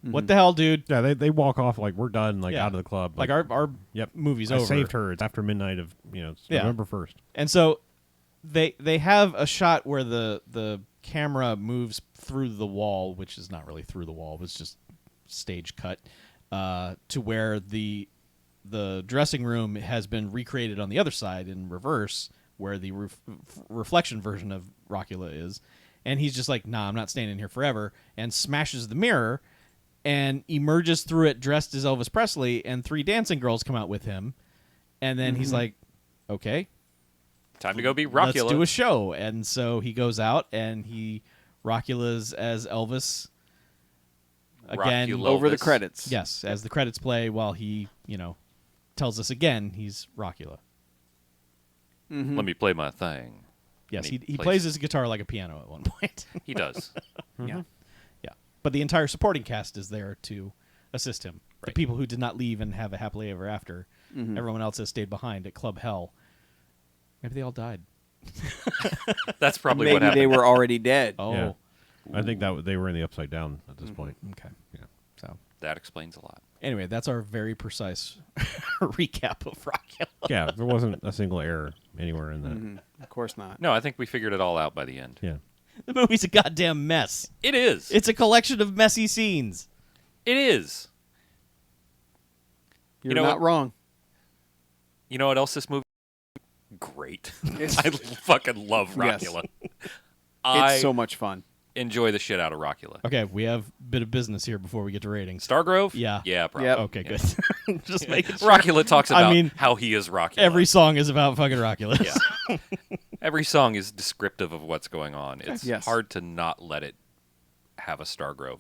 What the hell, dude? Yeah, they walk off like we're done, like out of the club. Like our movie's over. I saved her. It's after midnight of it's November 1st. And so they have a shot where the camera moves through the wall, which is not really through the wall. It's just stage cut to where the dressing room has been recreated on the other side in reverse, where the reflection version of Rockula is. And he's just like, nah, I'm not staying in here forever, and smashes the mirror and emerges through it dressed as Elvis Presley, and 3 dancing girls come out with him. And then he's like, okay, time to go be Rockula. Let's do a show. And so he goes out and he Rockula's as Elvis again. Rockula over the Elvis. credits. Yes, as the credits play while he, tells us again he's Rockula. Let me play my thing. Yes, And he plays his guitar like a piano at one point. He does. Yeah. But the entire supporting cast is there to assist him. The Right. people who did not leave and have a happily ever after. Everyone else has stayed behind at Club Hell. Maybe they all died. That's probably Maybe what happened. they were already dead. Oh. Yeah. I think that they were in the Upside Down at this point. Okay. Yeah. So That explains a lot. anyway, that's our very precise recap of Rockula. Yeah, there wasn't a single error anywhere in that. Of course not. No, I think we figured it all out by the end. Yeah. The movie's a goddamn mess. It is. It's a collection of messy scenes. It is. You're know not what? wrong. You know what else this movie? Great. I fucking love Yes. Rockula. It's so much fun. Enjoy the shit out of Rockula. Okay, we have a bit of business here before we get to ratings. Stargrove? Yeah. Yeah, probably. Yep. Okay, good. Just making sure. Rockula talks I about mean, how he is Rockula. Every song is about fucking Rockula. Yeah. Every song is descriptive of what's going on. It's Yes. hard to not let it have a Stargrove.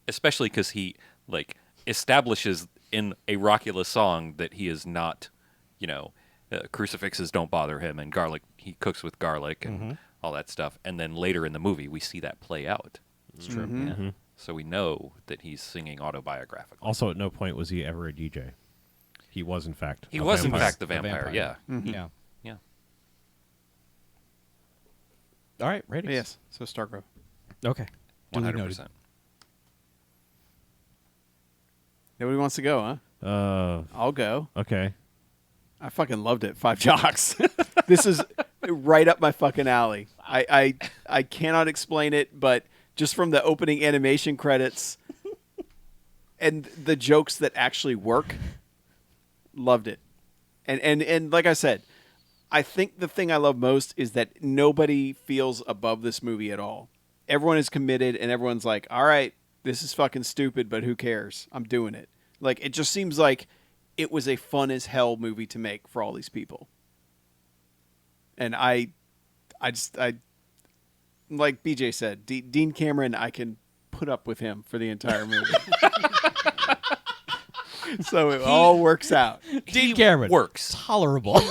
Especially because he establishes in a Rockula song that he is not, crucifixes don't bother him, and garlic, he cooks with garlic and all that stuff. And then later in the movie, we see that play out. It's true. Yeah. So we know that he's singing autobiographically. Also, at no point was he ever a DJ. He was, in fact, He a was, vampire. in fact, the vampire. Yeah. Yeah. Yeah. All right, ratings. Yes. So Stargrove. Okay. Duly noted. 100%. Nobody wants to go, huh? I'll go. Okay. I fucking loved it. 5 jocks. This is right up my fucking alley. I cannot explain it, but just from the opening animation credits and the jokes that actually work, loved it. And like I said, I think the thing I love most is that nobody feels above this movie at all. Everyone is committed, and everyone's like, all right, this is fucking stupid, but who cares? I'm doing it. Like, it just seems like it was a fun as hell movie to make for all these people. And I like BJ said, Dean Cameron, I can put up with him for the entire movie. So it all works out. Dean Cameron. Works. Tolerable.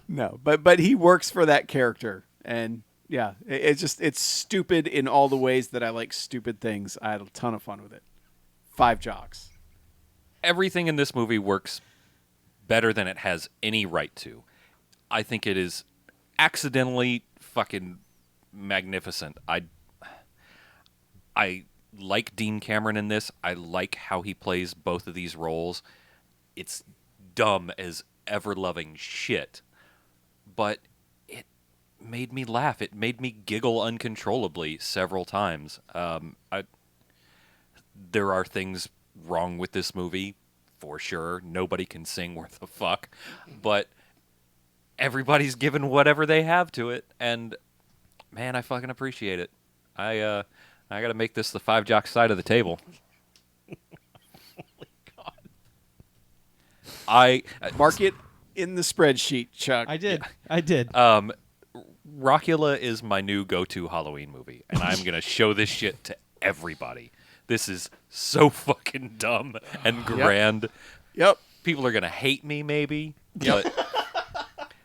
No, but he works for that character. And yeah, it's stupid in all the ways that I like stupid things. I had a ton of fun with it. 5 jocks. Everything in this movie works better than it has any right to. I think it is accidentally fucking magnificent. I like Dean Cameron in this. I like how he plays both of these roles. It's dumb as ever-loving shit, but it made me laugh. It made me giggle uncontrollably several times. There are things wrong with this movie, for sure. Nobody can sing worth a fuck, but everybody's given whatever they have to it, and man, I fucking appreciate it. I got to make this the 5 jock side of the table. Mark it in the spreadsheet, Chuck. I did. I did. Rockula is my new go-to Halloween movie, and I'm going to show this shit to everybody. This is so fucking dumb and grand. Yep. People are going to hate me, maybe. But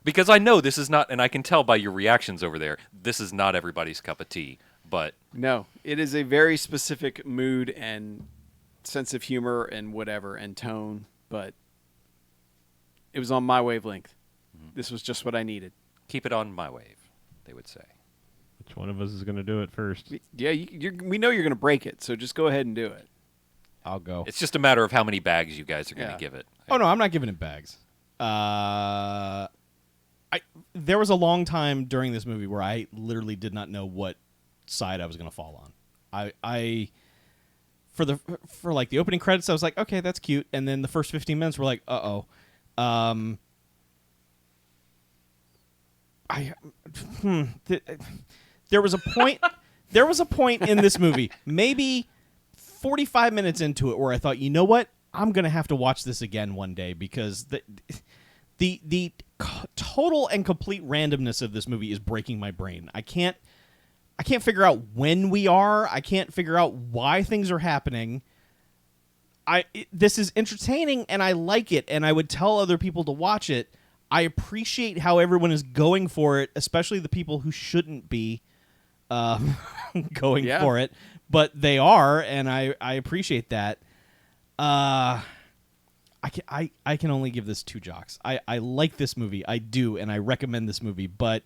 because I know this is not, and I can tell by your reactions over there, this is not everybody's cup of tea. But No, it is a very specific mood and sense of humor and whatever and tone, but it was on my wavelength. This was just what I needed. keep it on my wave, they would say. Which one of us is going to do it first? Yeah, we know you're going to break it, so just go ahead and do it. I'll go. It's just a matter of how many bags you guys are going to give it. Oh no, I'm not giving it bags. There was a long time during this movie where I literally did not know what side I was going to fall on. For like the opening credits, I was like, okay, that's cute, and then the first 15 minutes were like, uh-oh. There was a point. There was a point in this movie, maybe 45 minutes into it, where I thought, you know what, I'm gonna have to watch this again one day because the total and complete randomness of this movie is breaking my brain. I can't figure out when we are. I can't figure out why things are happening. This is entertaining and I like it, and I would tell other people to watch it. I appreciate how everyone is going for it, especially the people who shouldn't be going for it, but they are, and I appreciate that. I can only give this 2 jocks. I like this movie, I do, and I recommend this movie, but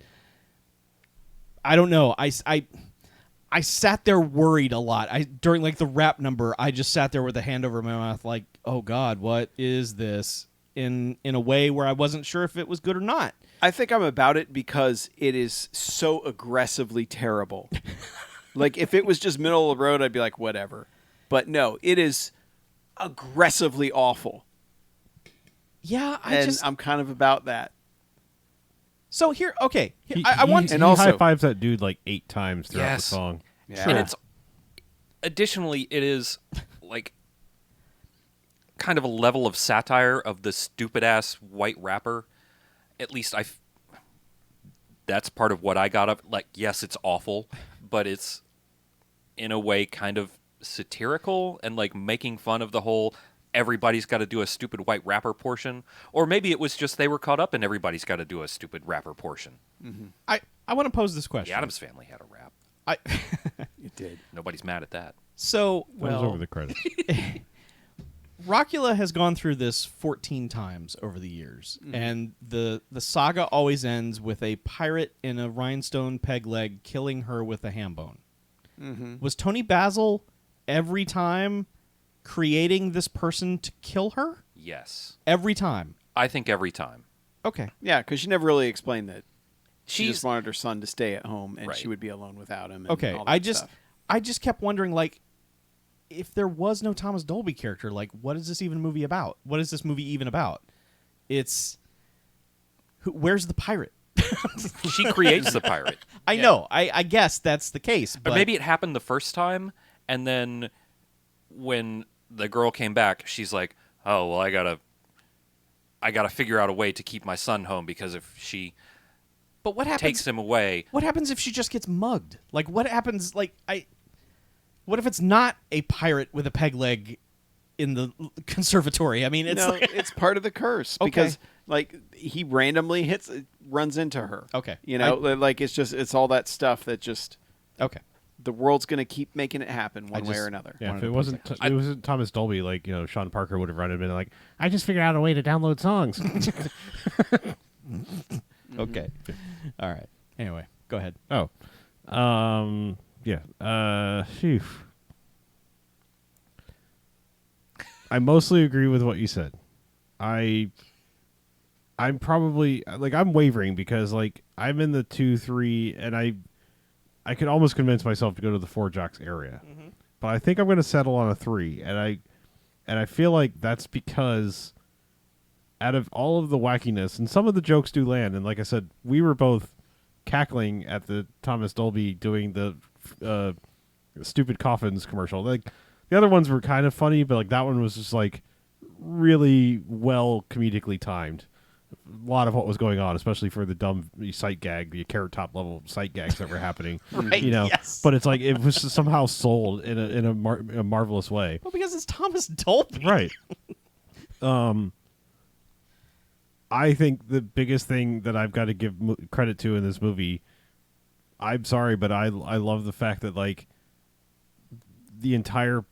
I don't know. I sat there worried a lot. During like the rap number, I just sat there with a hand over my mouth, like, oh God, what is this? In a way where I wasn't sure if it was good or not. I think I'm about it because it is so aggressively terrible. Like, if it was just middle of the road, I'd be like, whatever. But no, it is aggressively awful. Yeah, I'm kind of about that. So here, okay, I want to. And also, high fives that dude like 8 times throughout the song. Yeah. And it's additionally, it is like kind of a level of satire of the stupid ass white rapper. At least that's part of what I got up. Like, yes, it's awful, but it's in a way kind of satirical and like making fun of the whole everybody's got to do a stupid white rapper portion. Or maybe it was just they were caught up in everybody's got to do a stupid rapper portion. Mm-hmm. I want to pose this question. The Addams Family had a rap. It did. Nobody's mad at that. So, That was over the credits. Rockula has gone through this 14 times over the years, and the saga always ends with a pirate in a rhinestone peg leg killing her with a ham bone. Mm-hmm. Was Tony Basil every time creating this person to kill her? Yes. Every time? I think every time. Okay. Yeah, because she never really explained that. She She's just wanted her son to stay at home, and Right. she would be alone without him. And Okay. all that stuff. I just kept wondering, like, if there was no Thomas Dolby character, like, what is this even movie about? What is this movie even about? Where's the pirate? She creates the pirate. I know. I guess that's the case. But maybe it happened the first time, and then when the girl came back, she's like, "Oh, well, I gotta figure out a way to keep my son home because if she But what happens? takes him away." What happens if she just gets mugged? Like, what happens? What if it's not a pirate with a peg leg in the conservatory? I mean, it's it's part of the curse because like he randomly runs into her. Okay. Like it's all that stuff that just okay. the world's going to keep making it happen one way or another. Yeah, if it wasn't Thomas Dolby, like, Sean Parker would have run it and been like, I just figured out a way to download songs. Okay. All right. Anyway, go ahead. Oh. Yeah. Phew. I mostly agree with what you said. I'm probably like I'm wavering because like I'm in the 2-3 and I could almost convince myself to go to the 4 jocks area. Mm-hmm. But I think I'm going to settle on a 3 and I feel like that's because out of all of the wackiness and some of the jokes do land, and like I said, we were both cackling at the Thomas Dolby doing the stupid coffins commercial. Like the other ones were kind of funny, but like that one was just like really well comedically timed. A lot of what was going on, especially for the dumb sight gag, the Carrot Top level sight gags that were happening. Right, yes. But it's like it was somehow sold in a marvelous way. Well, because it's Thomas Dolby. Right. I think the biggest thing that I've got to give credit to in this movie, I'm sorry, but I love the fact that like the entire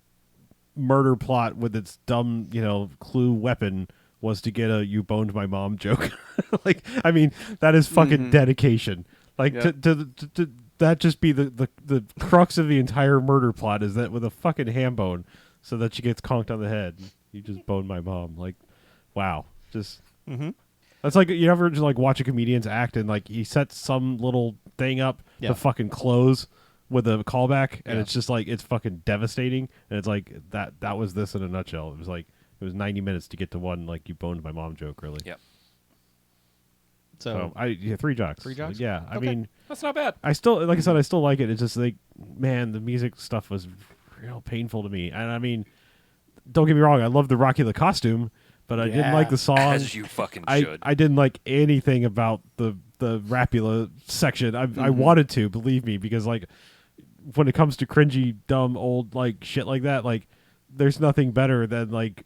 murder plot with its dumb, clue weapon was to get a "you boned my mom" joke. Like, I mean, that is fucking dedication. Like to that just be the crux of the entire murder plot is that with a fucking ham bone so that she gets conked on the head. You just boned my mom. Like, wow. Just that's like you ever just like watch a comedian's act and like he sets some little thing up to fucking close with a callback and it's just like it's fucking devastating and it's like that was this in a nutshell. It was like it was 90 minutes to get to one like you boned my mom joke really. Yep. So 3 jocks. 3 jocks? Yeah, I Okay. mean, That's not bad. I still, like I said, I still like it. It's just like, man, the music stuff was real painful to me. And I mean, don't get me wrong, I love the Rockula costume, but I didn't like the song. As you fucking should. I didn't like anything about the Rapula section. I wanted to, believe me, because like when it comes to cringy, dumb, old like shit like that, like there's nothing better than like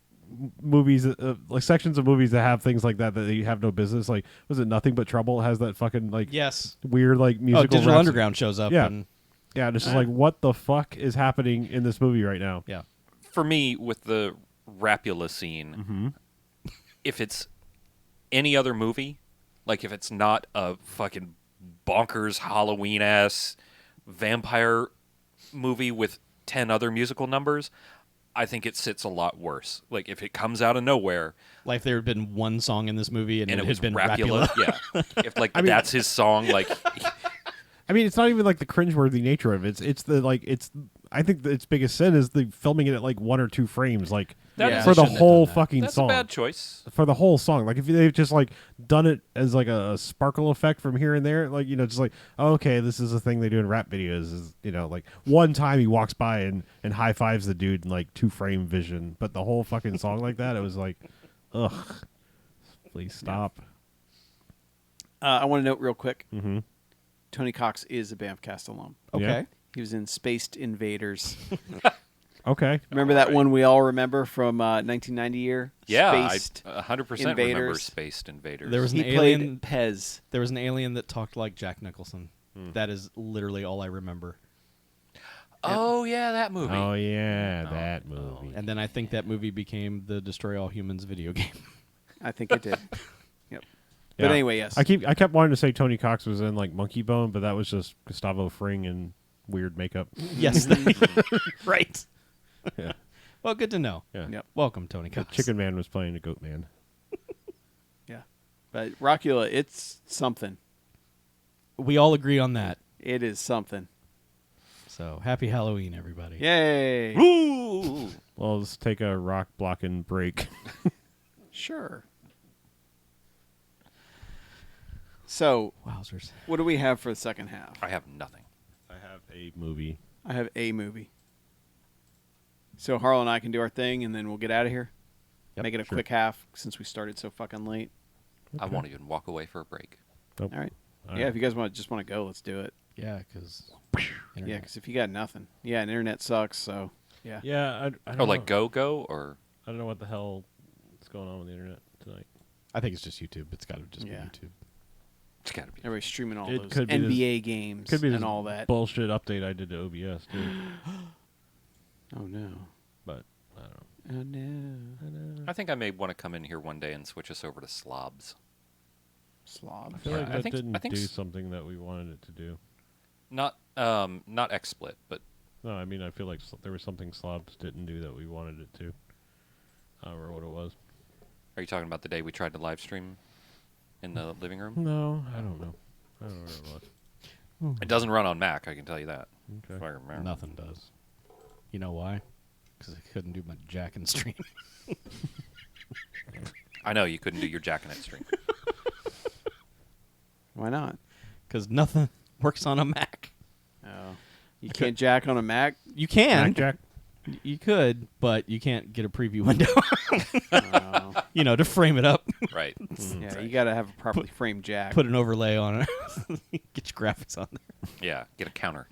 movies like sections of movies that have things like that they have no business. Like was it Nothing But Trouble has that fucking like weird like musical Digital rhapsody. Underground shows up. Yeah. And And it's just like what the fuck is happening in this movie right now? yeah. For me, with the Rapula scene, if it's any other movie, like if it's not a fucking bonkers Halloween ass vampire movie with 10 other musical numbers, I think it sits a lot worse. Like if it comes out of nowhere, Like if there had been one song in this movie and, and it it had was been Rapula, Rapula. yeah. If like that's his song, like I mean, it's not even like the cringeworthy nature of it. It's the like it's. I think its biggest sin is the filming it at like 1 or 2 frames, like That for is- the shouldn't have whole done that. fucking that's song. a bad choice. For the whole song, like if they've just like done it as like a sparkle effect from here and there, like just like okay, this is a thing they do in rap videos. Is like one time he walks by and high fives the dude in like 2-frame vision, but the whole fucking song like that, it was like, ugh, please stop. I want to note real quick. Mm-hmm. Tony Cox is a BMFcast alum. Okay. Yeah. He was in Spaced Invaders. Okay, Remember that one we all remember from 1990 year? Yeah, Spaced I 100% remember Invaders. Spaced Invaders. There was an He alien. played Pez. There was an alien that talked like Jack Nicholson. That is literally all I remember. oh yeah, that movie. oh yeah, that movie. And then I think that movie became the Destroy All Humans video game. I think it did. Yep. Yeah. But anyway, yes. I kept wanting to say Tony Cox was in like Monkey Bone, but that was just Gustavo Fring and weird makeup. Yes. Right. Yeah. Well, good to know. Yeah. Yep. Welcome, Tony The Cox. Chicken Man was playing the Goat Man. Yeah. But Rockula, it's something. We all agree on that. It is something. So happy Halloween, everybody. Yay. Ooh. Well, let's take a rock blocking break. Sure. So, Wowzers. what do we have for the second half? I have nothing. I have a movie. I have a movie. So Harlan and I can do our thing, and then we'll get out of here. Yep, Make it a sure. quick half since we started so fucking late. I won't even walk away for a break. Nope. All right. All Yeah, right. if you guys want to go, let's do it. Yeah, because Yeah, because if you got nothing, and internet sucks. So yeah. Yeah, I don't Oh, like know. go or I don't know what the hell is going on with the internet tonight. I think it's just YouTube. It's got to just Yeah. be YouTube. it's got to be. Everybody's streaming all It those could be this- NBA games Could be and this all that. bullshit update I did to OBS too, Oh no. but I don't know. Oh no. I think I may want to come in here one day and switch us over to slobs. Slob. I feel Yeah, like I that think- didn't I think do s- something that we wanted it to do. Not XSplit, but No, I mean I feel like there was something Slobs didn't do that we wanted it to. I don't remember what it was. are you talking about the day we tried to live stream in the living room? No, I don't know. I don't know what it was. It doesn't run on Mac, I can tell you that. Okay. If I remember. Nothing does. You know why? Because I couldn't do my Jack and stream. I know you couldn't do your jacking it stream. Why not? Because nothing works on a Mac. Oh. You can't jack on a Mac. You can. Mac Jack. You could, but you can't get a preview window. Oh. To frame it up. Right. Yeah, you got to have a properly framed jack. Put an overlay on it. Get your graphics on there. Yeah, get a counter.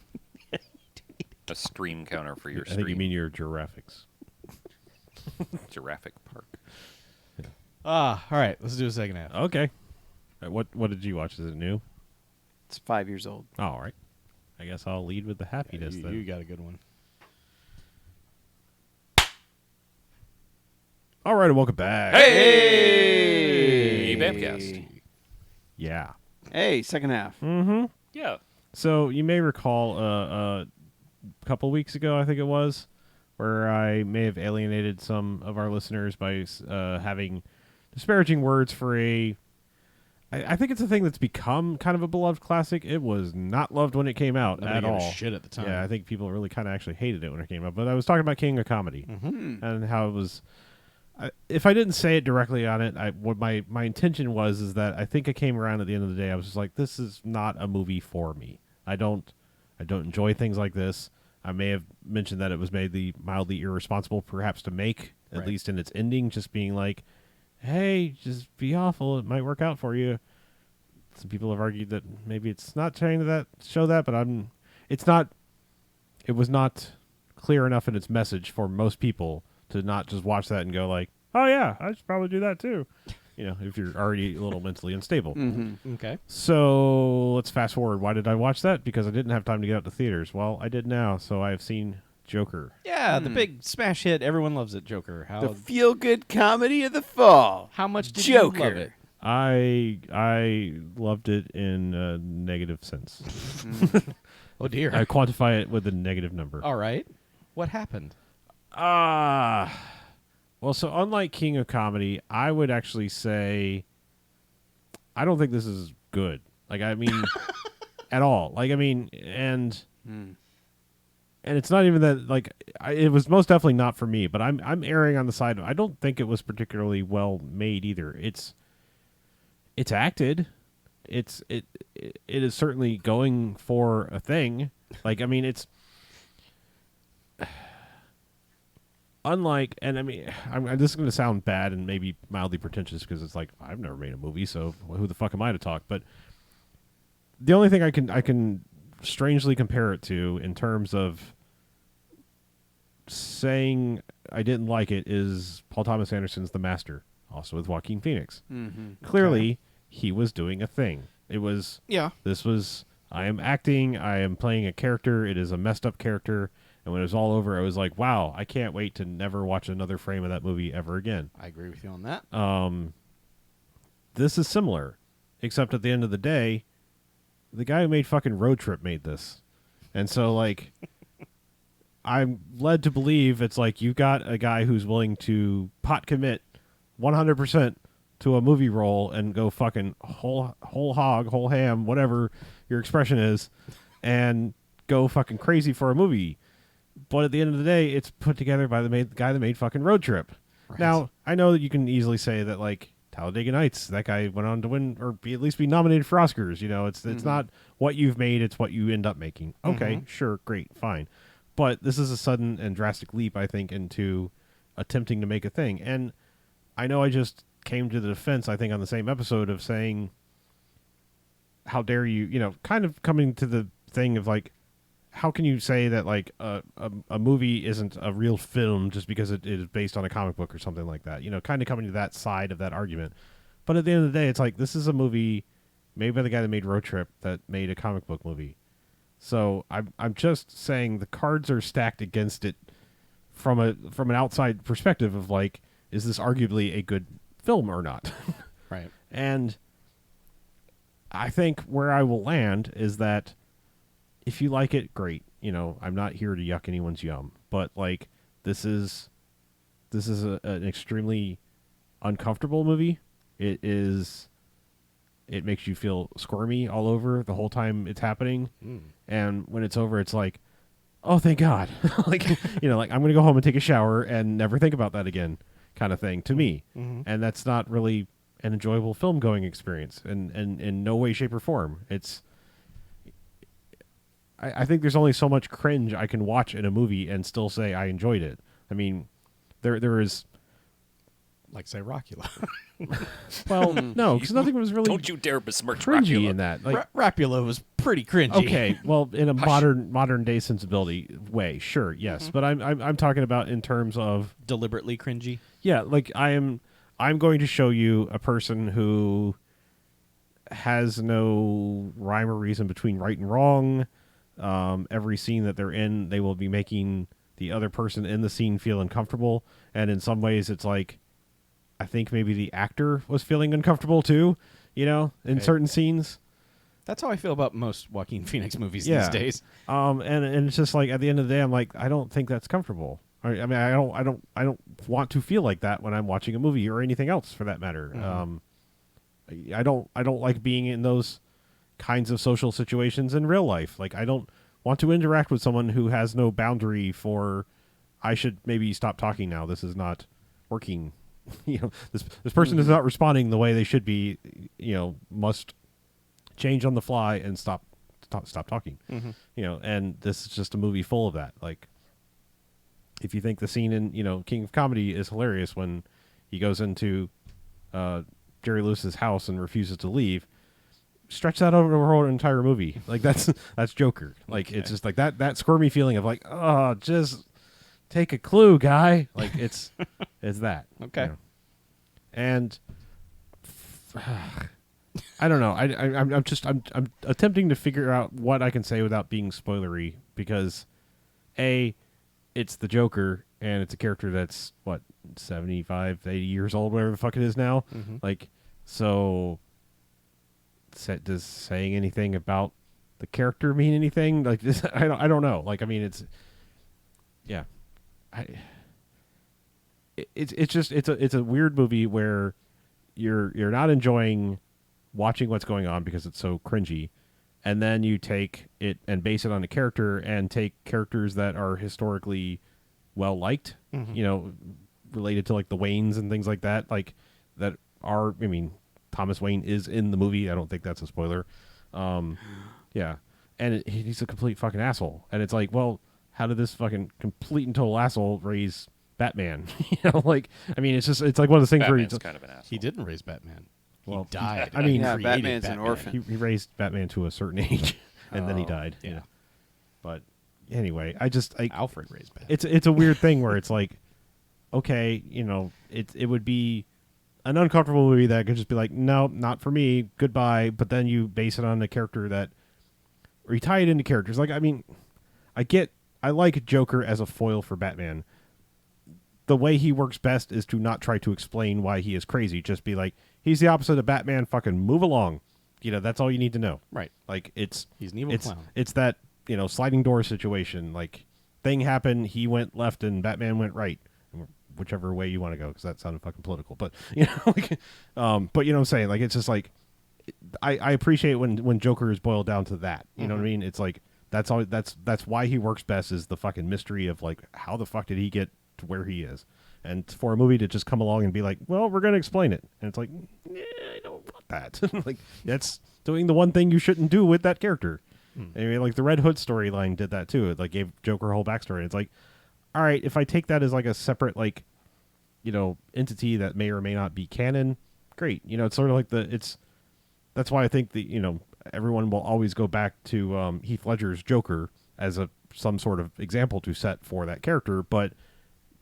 A stream counter for your I stream. think you mean your giraffics. Jurassic Park. All right. Let's do a second half. Okay. What did you watch? Is it new? It's 5 years old. Oh, all right. I guess I'll lead with the happiness then. You got a good one. All right, and welcome back. Hey! BMFcast. Yeah. Hey, second half. Mm-hmm. Yeah. So you may recall a couple weeks ago, I think it was, where I may have alienated some of our listeners by having disparaging words for I think it's a thing that's become kind of a beloved classic. It was not loved when it came out Nobody at gave a all. shit at the time. Yeah, I think people really kind of actually hated it when it came out. But I was talking about King of Comedy and how it was. If I didn't say it directly on it, what my intention was is that I think it came around at the end of the day. I was just like, this is not a movie for me. I don't enjoy things like this. I may have mentioned that it was mildly irresponsible, perhaps, to make, at least in its ending, just being like, hey, just be awful. It might work out for you. Some people have argued that maybe it's not trying to show that, but it was not clear enough in its message for most people to not just watch that and go like, oh yeah, I should probably do that too. If you're already a little mentally unstable. Okay. So let's fast forward. Why did I watch that? Because I didn't have time to get out to theaters. Well, I did now, so I have seen Joker. Yeah, the big smash hit. Everyone loves it, Joker. The feel-good comedy of the fall. How much did Joker. you love it? I loved it in a negative sense. Oh, dear. I quantify it with a negative number. All right. What happened? Well, so unlike King of Comedy, I would actually say I don't think this is good. Like, I mean, at all. Like, I mean, and it's not even that. Like, it was most definitely not for me. But I'm erring on the side of I don't think it was particularly well made either. It's acted. It is certainly going for a thing. Like, I mean, it's. Unlike, and I mean, this is going to sound bad and maybe mildly pretentious because it's like I've never made a movie, so who the fuck am I to talk? But the only thing I can strangely compare it to in terms of saying I didn't like it is Paul Thomas Anderson's The Master, also with Joaquin Phoenix. Clearly, he was doing a thing. It was This was I am acting. I am playing a character. It is a messed up character. And when it was all over, I was like, wow, I can't wait to never watch another frame of that movie ever again. I agree with you on that. This is similar, except at the end of the day, the guy who made fucking Road Trip made this. And so, like, I'm led to believe it's like you got a guy who's willing to pot commit 100% to a movie role and go fucking whole hog, whole ham, whatever your expression is, and go fucking crazy for a movie. But at the end of the day, it's put together by the guy that made fucking Road Trip. Right. Now, I know that you can easily say that, like, Talladega Nights, that guy went on to win or at least be nominated for Oscars. It's not what you've made, it's what you end up making. Okay, sure, great, fine. But this is a sudden and drastic leap, I think, into attempting to make a thing. And I know I just came to the defense, I think, on the same episode of saying, how dare you, kind of coming to the thing of, like, how can you say that like a movie isn't a real film just because it is based on a comic book or something like that? Kind of coming to that side of that argument. But at the end of the day, it's like this is a movie made by the guy that made Road Trip that made a comic book movie. So I'm just saying the cards are stacked against it from an outside perspective of like, is this arguably a good film or not? Right. And I think where I will land is that if you like it, great. I'm not here to yuck anyone's yum, but like this is an extremely uncomfortable movie. It makes you feel squirmy all over the whole time it's happening, and when it's over, it's like, oh, thank God! like like I'm gonna go home and take a shower and never think about that again, kind of thing to me. And that's not really an enjoyable film going experience, and in no way, shape, or form. I think there's only so much cringe I can watch in a movie and still say I enjoyed it. I mean, there is... Like, say, Rockula. Well, no, because nothing was really Don't you dare besmirch cringy Rockula. in that. Like, Rapula was pretty cringy. Okay, well, in a modern day sensibility way, sure, yes. But I'm talking about in terms of... Deliberately cringy? Yeah, like I'm going to show you a person who has no rhyme or reason between right and wrong. Every scene that they're in, they will be making the other person in the scene feel uncomfortable. And in some ways, it's like, I think maybe the actor was feeling uncomfortable too, in certain scenes. That's how I feel about most Joaquin Phoenix movies Yeah. these days. And it's just like at the end of the day, I'm like, I don't think that's comfortable. I mean, I don't want to feel like that when I'm watching a movie or anything else for that matter. I don't like being in those kinds of social situations in real life. Like, I don't want to interact with someone who has no boundary for, I should maybe stop talking now. This is not working. This person is not responding the way they should be. Must change on the fly and stop talking. And this is just a movie full of that. Like, if you think the scene in King of Comedy is hilarious when he goes into Jerry Lewis's house and refuses to leave, stretch that over the whole entire movie. Like, that's Joker. Like, it's just like that squirmy feeling of like, oh, just take a clue, guy. Like, it's that. Okay. And I don't know. I'm attempting to figure out what I can say without being spoilery, because it's the Joker and it's a character that's 75, 80 years old, whatever the fuck it is now. Like, so does saying anything about the character mean anything? Like, this, I don't know. Like, I mean, it's it's a weird movie where you're not enjoying watching what's going on because it's so cringy, and then you take it and base it on a character and take characters that are historically well liked, related to like the Waynes and things like that, like that are, I mean, Thomas Wayne is in the movie. I don't think that's a spoiler. Yeah. And he's a complete fucking asshole. And it's like, well, how did this fucking complete and total asshole raise Batman? Like, I mean, it's like one of those things Batman's where kind of an asshole. He didn't raise Batman. Well, he died. I mean, Yeah, Created Batman's an Batman. orphan. he raised Batman to a certain age, and then he Oh, died. yeah. But anyway, Alfred raised Batman. it's a weird thing where it's like, okay, it would be an uncomfortable movie that could just be like, no, not for me, goodbye. But then you base it on a character or you tie it into characters. Like, I mean, I like Joker as a foil for Batman. The way he works best is to not try to explain why he is crazy. Just be like, he's the opposite of Batman. Fucking move along. That's all you need to know. Right. Like, He's an evil clown. It's that, sliding door situation. Like, thing happened, he went left and Batman went right. Whichever way you want to go, because that sounded fucking political. But, but you know what I'm saying? Like, it's just like, I appreciate when Joker is boiled down to that. You know what I mean? It's like, that's why he works best, is the fucking mystery of like, how the fuck did he get to where he is? And for a movie to just come along and be like, well, we're going to explain it. And it's like, I don't want that. Like, that's doing the one thing you shouldn't do with that character. I mean, like the Red Hood storyline did that too. It like gave Joker a whole backstory. It's like, all right, if I take that as like a separate, like, entity that may or may not be canon, great. It's sort of like that's why I think that, everyone will always go back to Heath Ledger's Joker as some sort of example to set for that character. But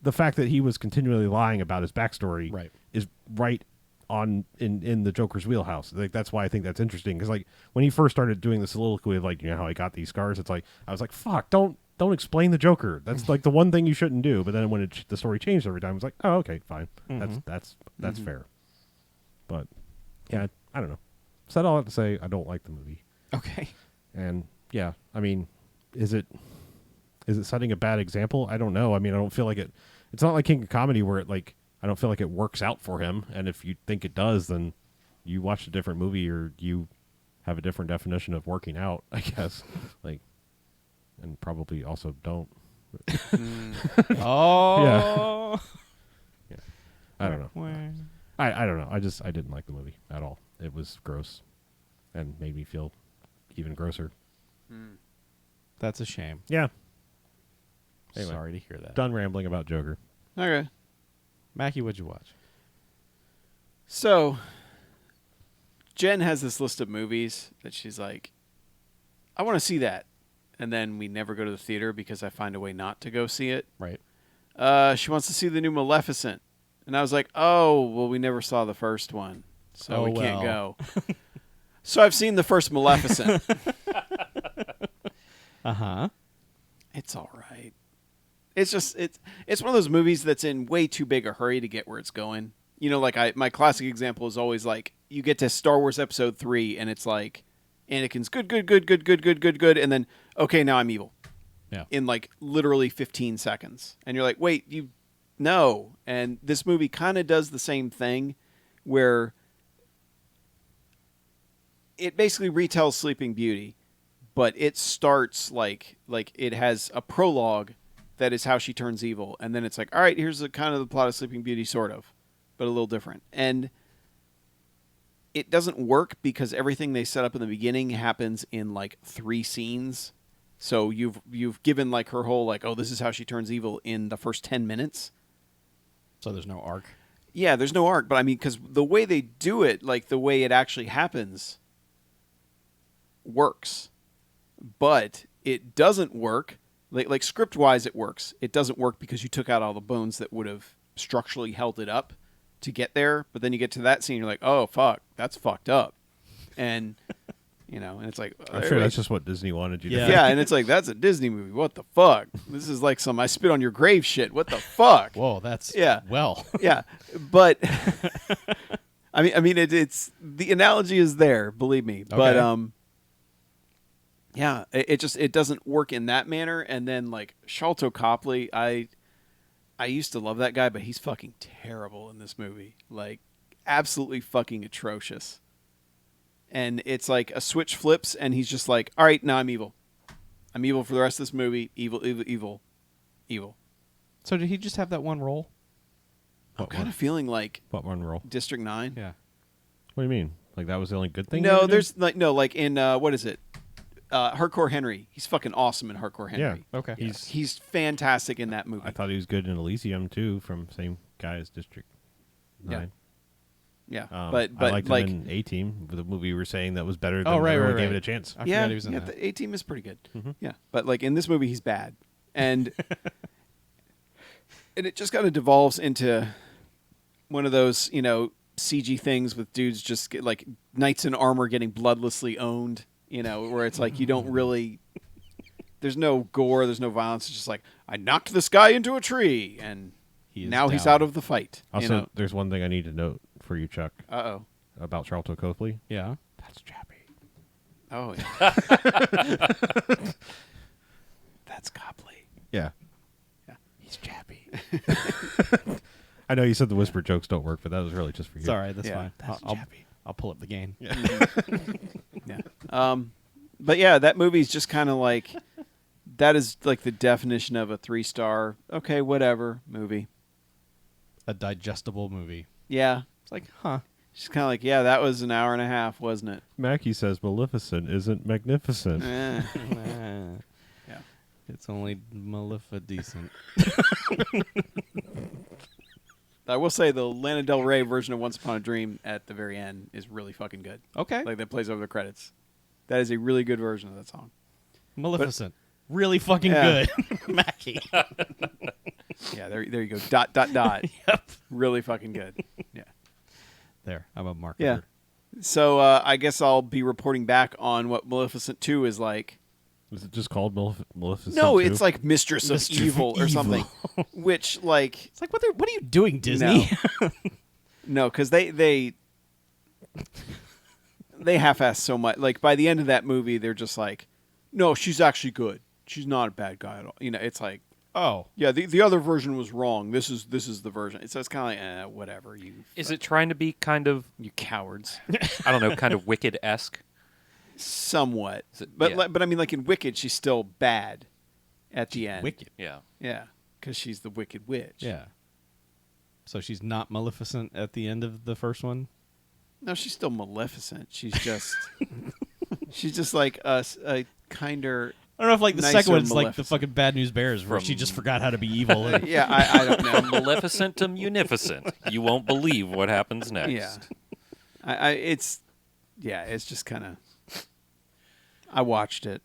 the fact that he was continually lying about his backstory is right on in the Joker's wheelhouse. Like, that's why I think that's interesting. Because like when he first started doing the soliloquy of like, how I got these scars, it's like, I was like, fuck, don't explain the Joker. That's like the one thing you shouldn't do. But then when the story changed every time, I was like, oh, okay, fine. That's fair. But yeah, I don't know. So that all I have to say, I don't like the movie. Okay. And yeah, I mean, is it setting a bad example? I don't know. I mean, I don't feel like it's not like King of Comedy where it like, I don't feel like it works out for him. And if you think it does, then you watch a different movie or you have a different definition of working out, I guess. Like, and probably also don't. Oh. Yeah. I don't know. I don't know. I didn't like the movie at all. It was gross and made me feel even grosser. That's a shame. Yeah. Anyway, Sorry to hear that. done rambling about Joker. Okay. Mackie, what'd you watch? So, Jen has this list of movies that she's like, I want to see that. And then we never go to the theater because I find a way not to go see it. Right. She wants to see the new Maleficent. And I was like, oh, well, we never saw the first one. So we can't go. So I've seen the first Maleficent. Uh-huh. It's all right. It's just it's one of those movies that's in way too big a hurry to get where it's going. Like my classic example is always like, you get to Star Wars Episode 3 and it's like Anakin's good, good, good, good, good, good, good, good, and then okay, now I'm evil. Yeah. In like literally 15 seconds, and you're like, wait, you no. And this movie kind of does the same thing, where it basically retells Sleeping Beauty, but it starts like it has a prologue that is how she turns evil, and then it's like, all right, here's the kind of the plot of Sleeping Beauty, sort of, but a little different. And it doesn't work because everything they set up in the beginning happens in like 3 scenes. So you've given like her whole like, oh, this is how she turns evil in the first 10 minutes. So there's no arc. Yeah, there's no arc, but I mean, because the way they do it, like the way it actually happens, works. But it doesn't work. Like script-wise, it works. It doesn't work because you took out all the bones that would have structurally held it up to get there. But then you get to that scene, you're like, oh, fuck, that's fucked up. And, and it's like... I'm sure that's just what Disney wanted you to Yeah. do. Yeah, and it's like, that's a Disney movie. What the fuck? This is like some I spit on your grave shit. What the fuck? Whoa, that's Yeah. well. Yeah, but... I mean, it's... The analogy is there, believe me. But, Okay. yeah, it doesn't work in that manner. And then like Sholto Copley, I used to love that guy, but he's fucking terrible in this movie. Like absolutely fucking atrocious. And it's like a switch flips and he's just like, all right, now I'm evil. I'm evil for the rest of this movie. Evil, evil, evil, evil. So did he just have that one role? I'm kind of feeling like What one role? District 9. Yeah. What do you mean? Like that was the only good thing? No, there's like like in what is it? Hardcore Henry. He's fucking awesome in Hardcore Henry. Yeah. Okay. He's fantastic in that movie. I thought he was good in Elysium too, from same guy as District 9. Yeah, I but liked like him in A-Team, the movie we were saying that was better than Oh, right, everyone right, gave right. it a chance. I yeah, forgot he was in yeah, that. the A-Team is pretty good. Mhm. Yeah, but like in this movie, he's bad, and and it just kind of devolves into one of those CG things with dudes just get, like knights in armor getting bloodlessly owned. Where it's like you don't really. There's no gore, there's no violence. It's just like I knocked this guy into a tree, and He is now he's down. out of the fight. Also, there's one thing I need to note for you, Chuck, Uh-oh. about Charlton Copley. Yeah. That's Chappie. Oh, yeah. That's Copley. Yeah. Yeah. He's Chappie. I know you said the whisper jokes don't work, but that was really just for you. It's all right. That's Yeah. fine. That's I'll Chappie. I'll pull up the gain. Yeah. But yeah, that movie's just kind of like that is like the definition of a 3-star. Okay, whatever movie. A digestible movie. Yeah, It's like, huh? just kind of like that was an hour and a half, wasn't it? Mackie says Maleficent isn't magnificent. Eh. Yeah. It's only decent. I will say the Lana Del Rey version of Once Upon a Dream at the very end is really fucking good. Okay. Like that plays over the credits. That is a really good version of that song. Maleficent. Really fucking Yeah. good. Mackie. Yeah, there you go. Dot dot dot. Yep. Really fucking good. Yeah. There. I'm a marketer. Yeah. So I guess I'll be reporting back on what Maleficent 2 is like. Was it just called Maleficent? No, 2? it's like Mistress of Mistress of Evil or Evil. something. Which like It's like, what are you doing, Disney? no, because they half-ass so much. Like by the end of that movie, they're just like, no, she's actually good. She's not a bad guy at all. It's like, Oh. yeah, the other version was wrong. This is the version. So it's kind of like, whatever. Is it trying to be kind of, you cowards? I don't know, kind of Wicked-esque? Somewhat, Is it- but yeah. but I mean, like in Wicked, she's still bad at the end. Wicked. Yeah. Yeah, because she's the Wicked Witch. Yeah. So she's not Maleficent at the end of the first one? No, she's still Maleficent. She's just like a kinder. I don't know if like the Nicer second one's like the Maleficent. fucking Bad News Bears where she From- just forgot how to be evil. And Yeah, I don't know. Maleficent to Munificent. You won't believe what happens next. Yeah, it's just kind of. I watched it,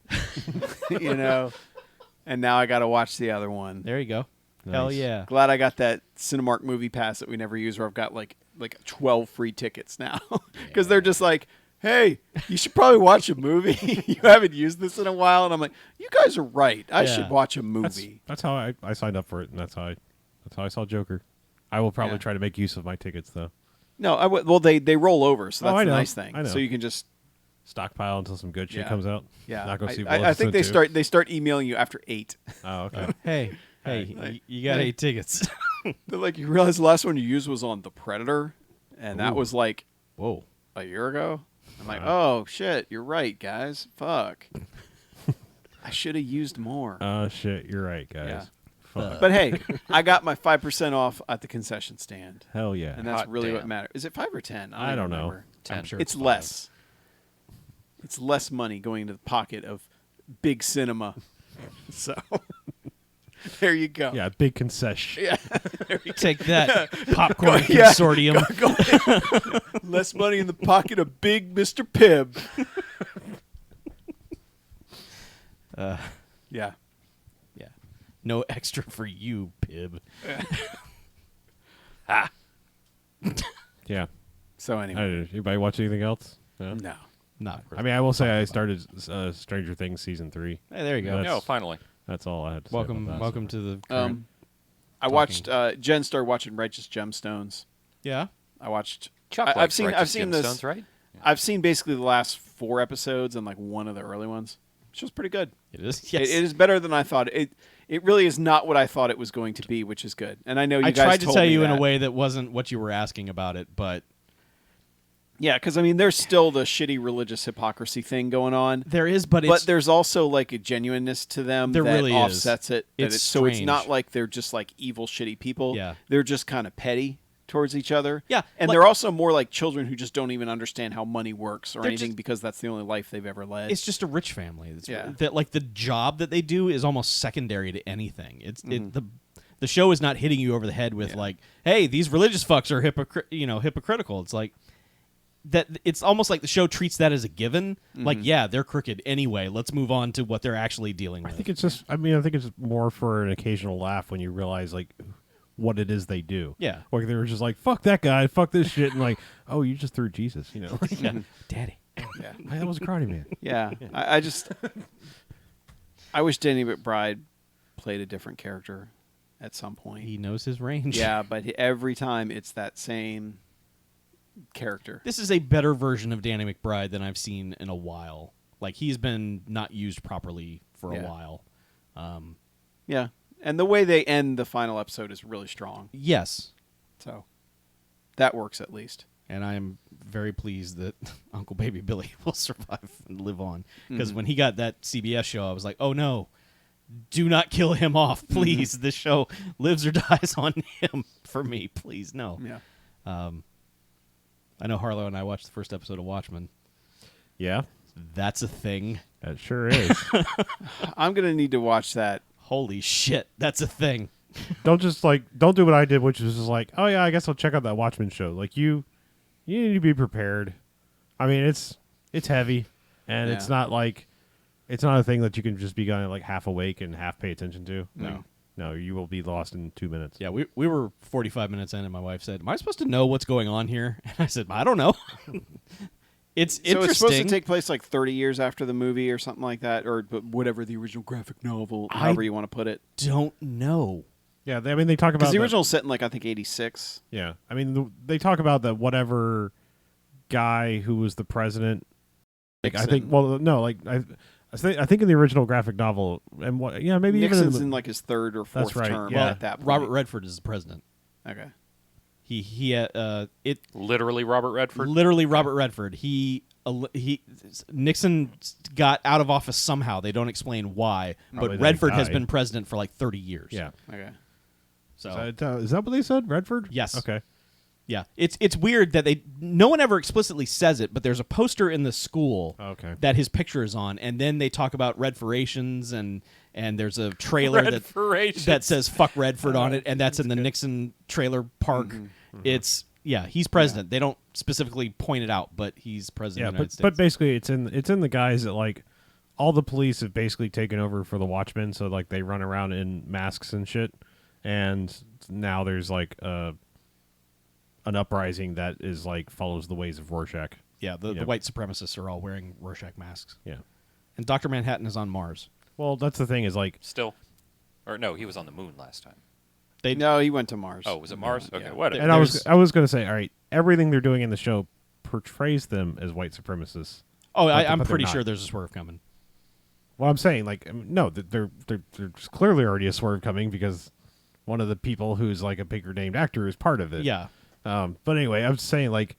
and now I got to watch the other one. there you go. Nice. Hell yeah. Glad I got that Cinemark movie pass that we never use, where I've got like 12 free tickets now, because they're just like, hey, you should probably watch a movie. You haven't used this in a while, and I'm like, you guys are right. I Yeah. should watch a That's, movie. that's how I signed up for it, and that's how I saw Joker. I will probably Yeah. try to make use of my tickets though. No, well they roll over, so Oh, that's I the know. nice thing. I know. So you can just stockpile until some good shit Yeah. comes out. Yeah, Not go see I think Maleficent they start emailing you after 8. 2? Oh, okay. Hey, you got 8 tickets. They're like, you realize the last one you used was on The Predator, and that Ooh. was like Whoa. a year ago. I'm like, oh shit, you're right, guys. Fuck. I should have used more. Oh shit, you're right, guys. Yeah. Fuck. But hey, I got my 5% off at the concession stand, Hell yeah. and that's Hot really what damn. matters. Is it 5 or 10? I don't know. remember. 10. I'm sure It's 5. less. It's less money going into the pocket of big cinema. So there you go. Yeah, big concession. Yeah. Take that, popcorn Yeah. consortium. Less money in the pocket of big Mr. Pibb. Yeah. Yeah. No extra for you, Pib. Yeah. So anyway, Anybody watch anything else? No? no. Not. I mean, I will say I started Stranger Things season 3. Hey, there you go. That's- No, finally. That's all I had to say. about that. Welcome to the. current I watched Jen started watching Righteous Gemstones. Yeah. I watched Chuck I've likes seen Righteous this Gemstones, right? I've seen basically the last 4 episodes and like one of the early ones. It's just pretty good. It is. Yes. It is better than I thought. It really is not what I thought it was going to be, which is good. And I know you I guys tried to told tell me you in a that. way that wasn't what you were asking about it, but Yeah, because I mean, there's still the shitty religious hypocrisy thing going on, there is. But but it's there's also like a genuineness to them There that really is. offsets it. that It's so it's not strange. like they're just like evil, shitty people. Yeah. They're just kind of petty towards each other. Yeah, and like- they're also more like children who just don't even understand how money works or They're anything just- because that's the only life they've ever led. it's just a rich family. Yeah. That like the job that they do is almost secondary to anything. The show is not hitting you over the head with like, hey, these religious fucks are hypocritical. It's like that. It's almost like the show treats that as a given. Like, yeah, they're crooked anyway. Let's move on to what they're actually dealing with. I think it's just. I mean, I think it's more for an occasional laugh when you realize like what it is they do. Yeah. Like they were just like, "Fuck that guy, fuck this shit," and like, "Oh, you just threw Jesus," you know? Yeah. Daddy. yeah. That was a karate man. Yeah, I just I wish Danny McBride played a different character at some point. He knows his range. Yeah, but every time it's that same character. This is a better version of Danny McBride than I've seen in a while. Like, he's been not used properly for a Yeah. while. Yeah, and the way they end the final episode is really strong. Yes. So that works at least. And I am very pleased that Uncle Baby Billy will survive and live on. Mm-hmm. Because when he got that CBS show, I was like, oh no, do not kill him off, Mm-hmm. please. This show lives or dies on him for me. Please, no. Yeah. I know Harlow and I watched the first episode of Watchmen. Yeah, That's a thing. that sure is. I'm going to need to watch that. Holy shit, that's a thing. Don't do what I did, which was just like, oh yeah, I guess I'll check out that Watchmen show. Like you need to be prepared. I mean, it's heavy, and it's Yeah. not like it's not a thing that you can just be kind of like half awake and half pay attention to. No, you will be lost in 2 minutes. Yeah, we were 45 minutes in, and my wife said, am I supposed to know what's going on here? And I said, I don't know. It's So interesting. it's supposed to take place like 30 years after the movie or something like that, or whatever the original graphic novel, however you want to put it. Don't know. Yeah, they talk about Because the original's set in like I think 86. Yeah, I mean they talk about that whatever guy who was the president. Like I think, Nixon. well, no, like I think in the original graphic novel, and what, yeah, maybe Nixon's even in like his third or fourth That's right, term yeah. at that point. Robert Redford is the president. Okay. Literally Robert Redford. Literally Robert Redford. Nixon got out of office somehow. They don't explain why, Probably but that Redford has died. been president for like 30 years. yeah. Okay. So Is that what they said, Redford? Yes. Okay. yeah, it's weird that no one ever explicitly says it, but there's a poster in the school Okay. that his picture is on, and then they talk about Redforations, and there's a trailer Redforations. that says "fuck Redford" on it, and that's in the Nixon trailer park. It's he's president. They don't specifically point it out, but he's president Yeah, of the United but States. basically it's in the guys that like all the police have basically taken over for the Watchmen, so like they run around in masks and shit, and now there's like an uprising that is like follows the ways of Rorschach. Yeah, the Yep. white supremacists are all wearing Rorschach masks. Yeah. And Dr. Manhattan is on Mars. Well, that's the thing is like Still. Or no, he was on the moon last time. No, he went to Mars. Oh, was it Mars? Okay, Yeah. whatever. and I was going to say, all right, everything they're doing in the show portrays them as white supremacists. Oh, But I'm they're pretty not. sure there's a swerve coming. Well, I'm saying, like, no, there's clearly already a swerve coming because one of the people who's like a bigger named actor is part of it. Yeah. But anyway, I'm just saying, like,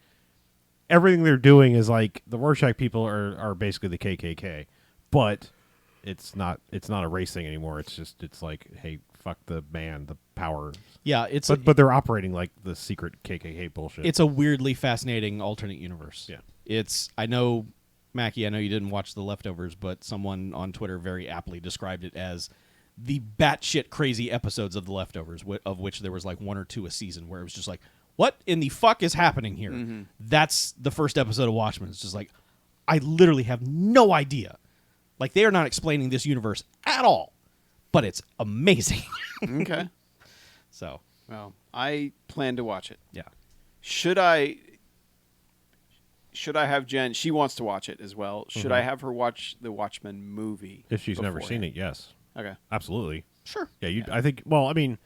everything they're doing is like the Rorschach people are basically the KKK, but it's not a race thing anymore. It's like, hey, fuck the man, the power. Yeah, it's But they're operating like the secret KKK bullshit. it's a weirdly fascinating alternate universe. Yeah. I know, Mackie, I know you didn't watch The Leftovers, but someone on Twitter very aptly described it as the batshit crazy episodes of The Leftovers, of which there was like 1 or 2 a season, where it was just like, what in the fuck is happening here? Mm-hmm. That's the first episode of Watchmen. It's just like, I literally have no idea. Like, they are not explaining this universe at all, but it's amazing. Okay. So, Well, I plan to watch it. yeah. Should I have Jen? She wants to watch it as well. Should I have her watch the Watchmen movie? if she's never beforehand? seen it, yes, Okay. absolutely. Sure. Yeah, I think. Well, I mean,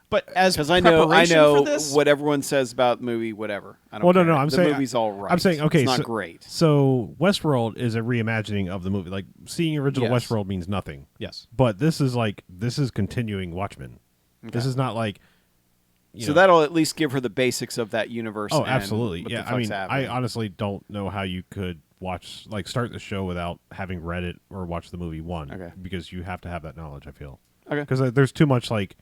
But as Because I know preparation for this, what everyone says about the movie. Whatever. I don't well, care. no, I'm the saying movie's all right. I'm saying okay, It's not so, great. So Westworld is a reimagining of the movie. Like seeing original Yes. Westworld means nothing. yes. But this is continuing Watchmen. This is not like. So that'll at least give her the basics of that universe. Oh, and absolutely. what Yeah, the I fuck's mean, happening. I honestly don't know how you could start the show without having read it or watched the movie Okay. because you have to have that knowledge. I feel Okay. because there's too much like.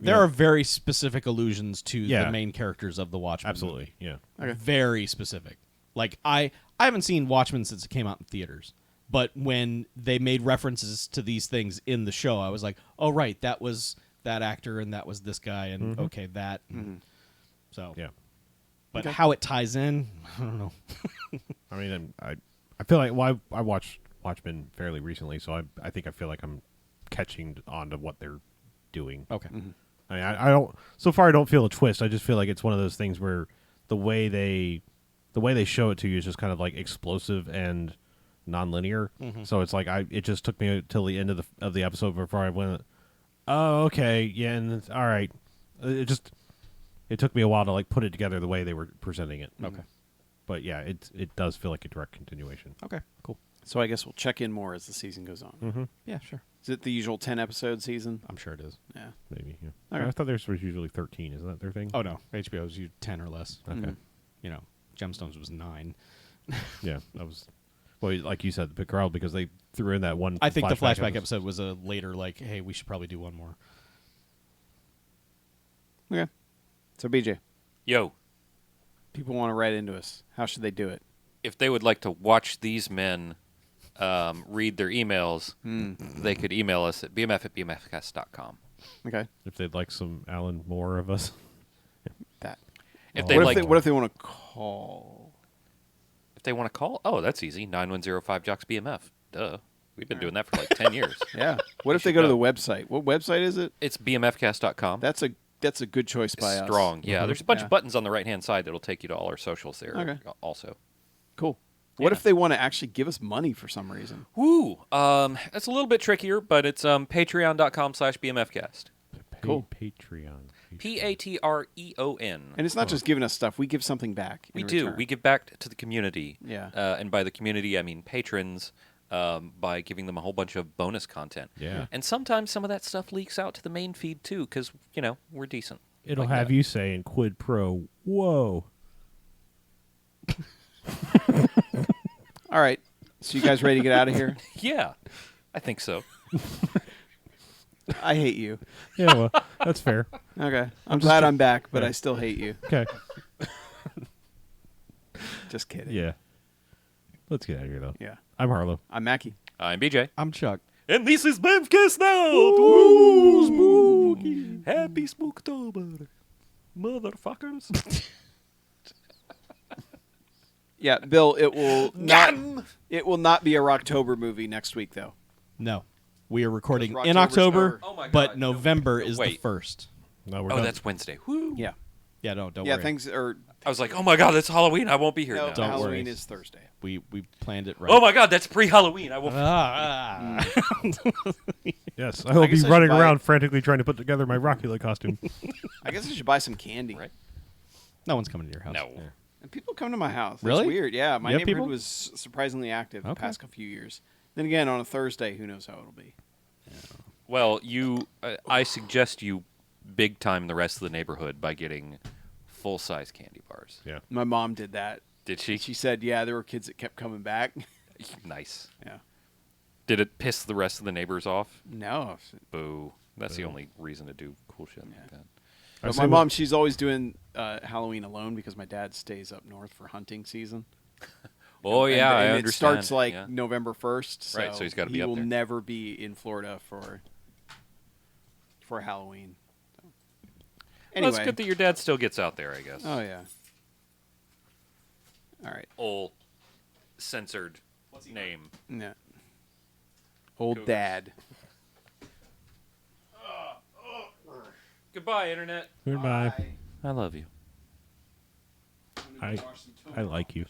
There are very specific allusions to Yeah. the main characters of the Watchmen. Absolutely, yeah. Okay. Very specific. Like, I haven't seen Watchmen since it came out in theaters, but when they made references to these things in the show, I was like, oh, right, that was that actor and that was this guy and okay, that. And so, Yeah. But how it ties in, I don't know. I mean, I feel like I watched Watchmen fairly recently, so I think I feel like I'm catching on to what they're doing. Okay. I mean, I don't. So far, I don't feel a twist. I just feel like it's one of those things where the way they show it to you is just kind of like explosive and non-linear. So it's like it just took me till the end of the episode before I went, oh, okay, yeah, and it's, all right. It took me a while to like put it together the way they were presenting it. Okay. But yeah, it does feel like a direct continuation. Okay, cool. So I guess we'll check in more as the season goes on. Yeah, sure. Is it the usual 10-episode season? I'm sure it is. Yeah. Maybe. Yeah. Okay. I thought theirs was usually 13. Isn't that their thing? Oh, no. HBO's 10 or less. Okay. You know, Gemstones was 9. Yeah, that was. Well, like you said, the crowd because they threw in that one. I think the flashback episode was a later, like, hey, we should probably do one more. Okay. So BJ, Yo, people want to write into us. How should they do it? if they would like to watch these men read their emails, they could email us at bmf@bmfcast.com. Okay. If they'd like some Alan Moore of us. That. If What they if like, what if they want to call? if they want to call, oh, that's easy. 9105 Jocks BMF. Duh, we've been doing that for like 10 years. Yeah. What if they should go to know. the website? What website is it? It's bmfcast.com. That's a good choice by us. Strong. Yeah, there's a bunch Yeah. of buttons on the right hand side that'll take you to all our socials there. Okay. Also. Cool. What Yeah. if they want to actually give us money for some reason? Woo. That's a little bit trickier, but it's patreon.com/bmfcast. Cool. Patreon. Patreon. And it's not just giving us stuff. We give something back. We in do. return. We give back to the community. Yeah. And by the community, I mean patrons, by giving them a whole bunch of bonus content. Yeah. And sometimes some of that stuff leaks out to the main feed, too, because, we're decent. It'll like have that. you saying quid pro. Whoa. All right. So you guys ready to get out of here? Yeah, I think so. I hate you. Yeah, well, that's fair. Okay. I'm glad I'm back, but I still hate you. Okay. Just kidding. Yeah. Let's get out of here, though. Yeah. I'm Harlow. I'm Mackie. I'm BJ. I'm Chuck. And this is BMFcast now! Ooh, spooky! Happy Spooktober, motherfuckers! Yeah, Bill, it will not be a Rocktober movie next week though. No. We are recording Because in Rocktober's October, over. Oh my God, but no. November is the Wait. 1st. No, we're Oh, done. that's Wednesday. Woo! Yeah. Yeah, don't Yeah, worry. things are I was like, oh my God, that's Halloween. I won't be here no, now. Don't Halloween worry. is Thursday. We planned it right. Oh my God, that's pre-Halloween. I won't. Yes, I will guess be I should running buy- around frantically trying to put together my Rockula costume. I guess I should buy some candy. Right. No one's coming to your house. No. Yeah. And people come to my house. That's Really? weird. Yeah, my You have neighborhood people? was surprisingly active the Okay. past few years. Then again, on a Thursday, who knows how it'll be. Well, I suggest you big time the rest of the neighborhood by getting full-size candy bars. Yeah. My mom did that. Did she? She said, yeah, there were kids that kept coming back. Nice. Yeah. Did it piss the rest of the neighbors off? No. Boo. That's the Boo. only reason to do cool shit like that. But my mom, she's always doing Halloween alone because my dad stays up north for hunting season. Oh, And- yeah, and I it understand. starts like Yeah. November 1st. So Right, so he's gotta be he up will there. never be in Florida for Halloween. So. Well, Anyway. it's good that your dad still gets out there, I guess. Oh, yeah. All right. Old censored name. Yeah. Old Cougars. dad. Goodbye, Internet. Goodbye. I love you. I like you.